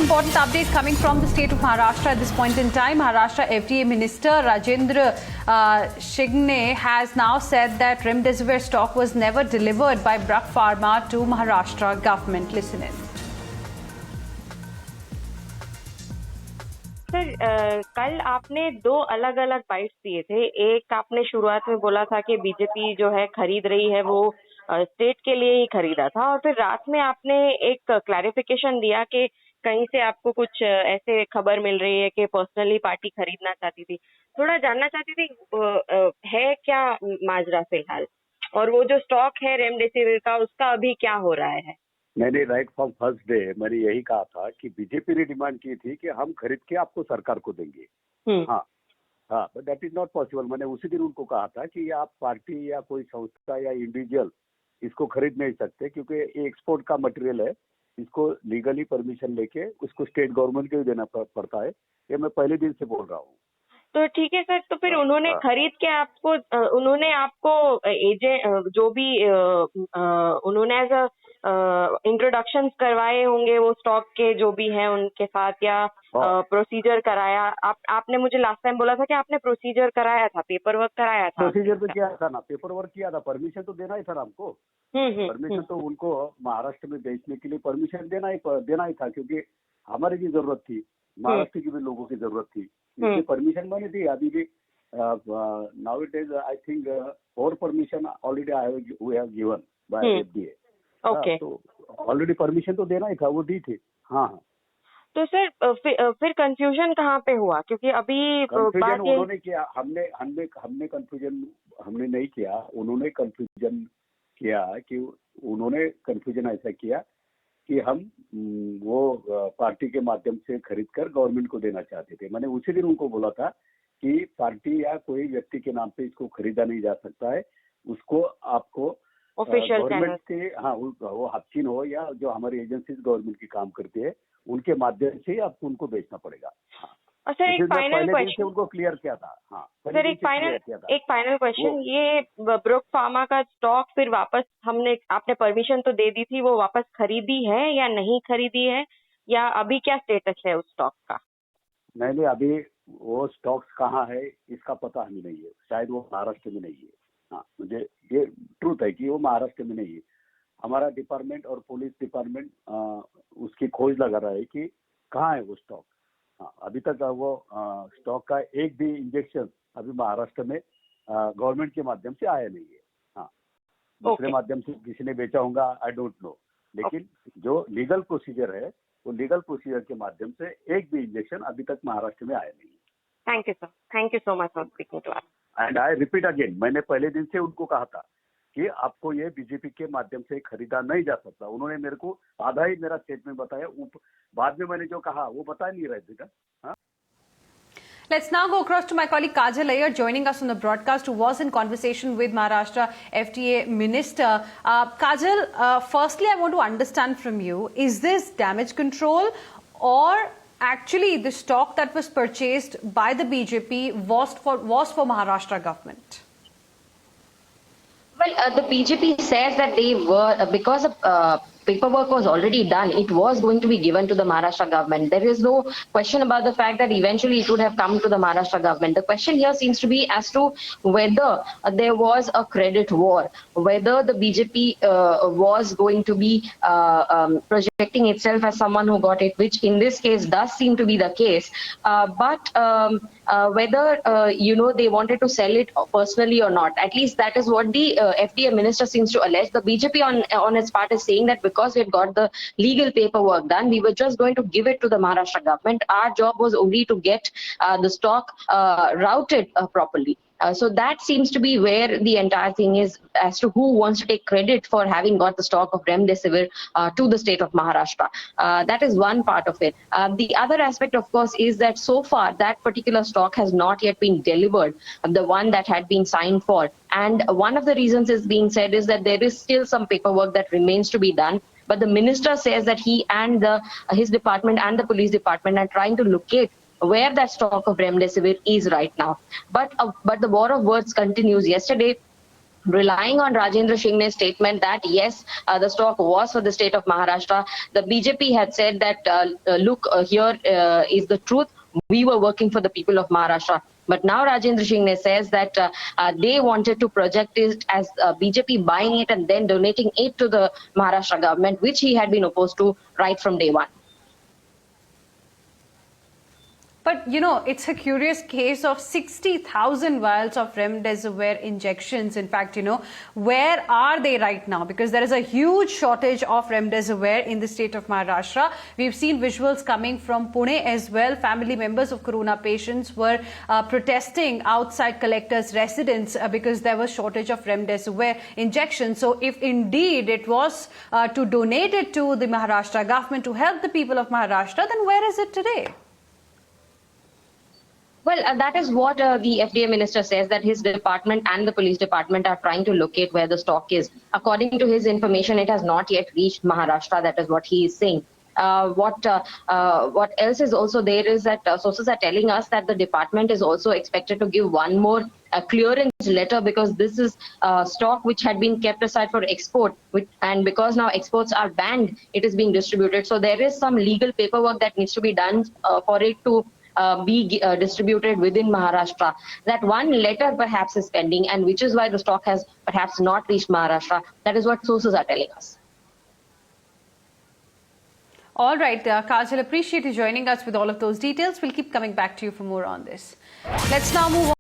important update coming from the state of Maharashtra at this point in time. Maharashtra FDA Minister Rajendra Shigne has now said that remdesivir stock was never delivered by Bruck Pharma to Maharashtra government. Listen in. Sir कल आपने दो अलग अलग bytes दिए थे। एक आपने शुरुआत में बोला था कि बीजेपी जो है खरीद रही है वो स्टेट के लिए ही खरीदा था, और फिर रात में आपने एक क्लैरिफिकेशन दिया कि कहीं से आपको कुछ ऐसे खबर मिल रही है कि पर्सनली पार्टी खरीदना चाहती थी। थोड़ा जानना चाहती थी है क्या माजरा फिलहाल, और वो जो स्टॉक है रेमडेसिविर का उसका अभी क्या हो रहा है? मैंने राइट फ्रॉम फर्स्ट डे मैंने यही कहा था कि बीजेपी ने डिमांड की थी कि हम खरीद के आपको सरकार को देंगे। हाँ, but that is not possible. मैंने उसी दिन उनको कहा था कि आप पार्टी या कोई संस्था या इंडिविजुअल इसको खरीद नहीं सकते, क्योंकि ये एक्सपोर्ट का मटेरियल है। इसको लीगली परमिशन लेके उसको स्टेट गवर्नमेंट को ही देना पड़ता है। ये मैं पहले दिन से बोल रहा हूँ। तो ठीक है सर, तो फिर उन्होंने खरीद के आपको उन्होंने आपको एजेंट जो भी उन्होंने एज इंट्रोडक्शंस करवाए होंगे वो स्टॉक के जो भी हैं उनके साथ, या प्रोसीजर कराया? आपने मुझे लास्ट टाइम बोला था कि आपने प्रोसीजर कराया था, पेपर वर्क कराया था। प्रोसीजर तो किया था ना, पेपर वर्क किया था, परमिशन तो देना ही था ना हमको। परमिशन तो उनको महाराष्ट्र में बेचने के लिए परमिशन देना ही था, क्योंकि हमारी भी जरूरत थी, महाराष्ट्र की भी लोगों की जरूरत थी, इसलिए परमिशन मैंने दी। अभी भी now it is I think और permission already we have given by FDA. Okay, तो ऑलरेडी परमिशन तो देना ही था, वो दी थी। हाँ, तो सर फिर कंफ्यूजन कहाँ पे हुआ? क्योंकि अभी कंफ्यूजन उन्होंने किया, हमने कंफ्यूजन हमने नहीं किया, उन्होंने कंफ्यूजन किया। कि उन्होंने कंफ्यूजन ऐसा किया कि हम वो पार्टी के माध्यम से खरीद कर गवर्नमेंट को देना चाहते थे। मैंने उसी दिन उनको बोला था कि पार्टी या कोई व्यक्ति के नाम पे इसको खरीदा नहीं जा सकता है, उसको आपको गवर्नमेंट के, हाँ, वो हपचिन हो या जो हमारी एजेंसीज गवर्नमेंट की काम करती है उनके माध्यम से आपको उनको बेचना पड़ेगा। और सर एक फाइनल क्वेश्चन उनको क्लियर किया था। हाँ सर, एक फाइनल क्वेश्चन, ये ब्रुक फार्मा का स्टॉक फिर वापस आपने परमिशन तो दे दी थी, वो वापस खरीदी है या नहीं खरीदी है, या अभी क्या स्टेटस है उस स्टॉक का? नहीं, अभी वो स्टॉक्स कहाँ है इसका पता हमें नहीं है। शायद वो महाराष्ट्र में नहीं है। हाँ, मुझे ये ट्रूथ है कि वो महाराष्ट्र में नहीं है। हमारा डिपार्टमेंट और पुलिस डिपार्टमेंट उसकी खोज लगा रहा है कि कहाँ है वो स्टॉक। हाँ, अभी तक वो स्टॉक का एक भी इंजेक्शन अभी महाराष्ट्र में गवर्नमेंट के माध्यम से आया नहीं है। हाँ, दूसरे माध्यम से किसी ने बेचा होगा, आई डोंट नो, लेकिन जो लीगल प्रोसीजर है वो लीगल प्रोसीजर के माध्यम से एक भी इंजेक्शन अभी तक महाराष्ट्र में आया नहीं है। Thank you sir, thank you so much for speaking to us. And I repeat again, मैंने पहले दिन से उनको कहा था कि आपको ये बीजेपी के माध्यम से खरीदा नहीं जा सकता। उन्होंने मेरे को आधा ही मेरा स्टेटमेंट बताया, बाद में मैंने जो कहा वो बता नहीं रहे थे। हाँ? Let's now go across to my colleague Kajal Iyer joining us on the broadcast, who was in conversation with Maharashtra FDA Minister. Kajal, firstly, I want to understand from you, is this damage control, or actually the stock that was purchased by the BJP was for Maharashtra government? Well, the BJP says that they were, because paperwork was already done, it was going to be given to the Maharashtra government. There is no question about the fact that eventually it would have come to the Maharashtra government. The question here seems to be as to whether there was a credit war, whether the BJP was going to be projecting itself as someone who got it, which in this case does seem to be the case. But whether, they wanted to sell it personally or not, at least that is what the FDA minister seems to allege. The BJP on its part is saying that because we had got the legal paperwork done, we were just going to give it to the Maharashtra government. Our job was only to get the stock routed properly. So that seems to be where the entire thing is, as to who wants to take credit for having got the stock of remdesivir to the state of Maharashtra. That is one part of it. The other aspect, of course, is that so far that particular stock has not yet been delivered, the one that had been signed for. And one of the reasons is being said is that there is still some paperwork that remains to be done. But the minister says that he and his department and the police department are trying to locate where that stock of remdesivir is right now. But the war of words continues. Yesterday, relying on Rajendra Shingne's statement that yes, the stock was for the state of Maharashtra. The BJP had said that, look, here is the truth. We were working for the people of Maharashtra. But now Rajendra Shingne says that they wanted to project it as BJP buying it and then donating it to the Maharashtra government, which he had been opposed to right from day one. But, you know, it's a curious case of 60,000 vials of remdesivir injections. In fact, you know, where are they right now? Because there is a huge shortage of remdesivir in the state of Maharashtra. We've seen visuals coming from Pune as well. Family members of corona patients were protesting outside collectors' residence because there was shortage of remdesivir injections. So if indeed it was to donate it to the Maharashtra government to help the people of Maharashtra, then where is it today? Well, that is what the FDA minister says, that his department and the police department are trying to locate where the stock is. According to his information, it has not yet reached Maharashtra. That is what he is saying. What else is also there is that sources are telling us that the department is also expected to give one more clearance letter, because this is stock which had been kept aside for export, and because now exports are banned, it is being distributed. So there is some legal paperwork that needs to be done for it to be distributed within Maharashtra. That one letter perhaps is pending, and which is why the stock has perhaps not reached Maharashtra. That is what sources are telling us. All right, Kajal, appreciate you joining us with all of those details. We'll keep coming back to you for more on this. Let's now move on.